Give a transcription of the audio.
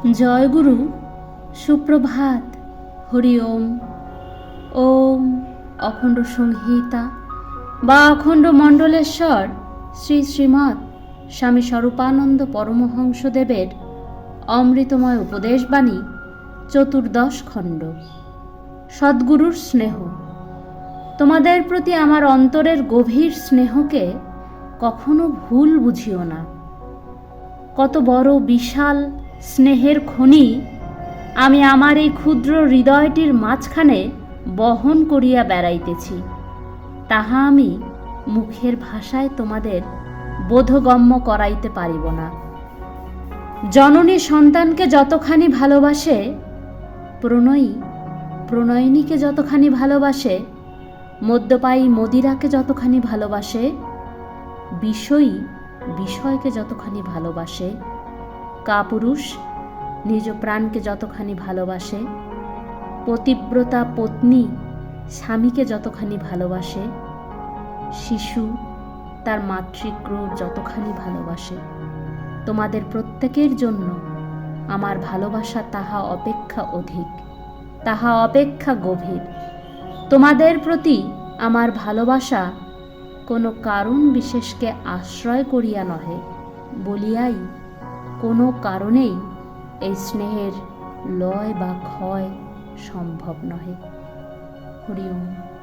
জয় গুরু, সুপ্রভাত। হরি ওম। ওম অখণ্ড সংহিতা বা অখণ্ড মণ্ডলেশ্বর শ্রী শ্রীমৎ স্বামী স্বরূপানন্দ পরমহংসদেবের অমৃতময় উপদেশবাণী, চতুর্দশ খণ্ড। সদ্গুরুর স্নেহ। তোমাদের প্রতি আমার অন্তরের গভীর স্নেহকে কখনো ভুল বুঝিও না। কত বড় বিশাল স্নেহের খনি আমি আমার এই ক্ষুদ্র হৃদয়টির মাঝখানে বহন করিয়া বেড়াইতেছি, তাহা আমি মুখের ভাষায় তোমাদের বোধগম্য করাইতে পারিব না। জননী সন্তানকে যতখানি ভালোবাসে, প্রণয়ী প্রণয়িনীকে যতখানি ভালোবাসে, মদ্যপায়ী মদিরাকে যতখানি ভালোবাসে, বিষয়ী বিষয়কে যতখানি ভালোবাসে, কাপুরুষ নিজ প্রাণকে যতখানি ভালোবাসে, পতিব্রতা পত্নী স্বামীকে যতখানি ভালোবাসে, শিশু তার মাতৃক্রোড় যতখানি ভালোবাসে, তোমাদের প্রত্যেকের জন্য আমার ভালোবাসা তাহা অপেক্ষা অধিক, তাহা অপেক্ষা গভীর। তোমাদের প্রতি আমার ভালোবাসা কোনো কারণ বিশেষকে আশ্রয় করিয়া নহে বলিয়াই কোনো কারণেই এই স্নেহের লয় বা ক্ষয় সম্ভব নহে। হরি ওম।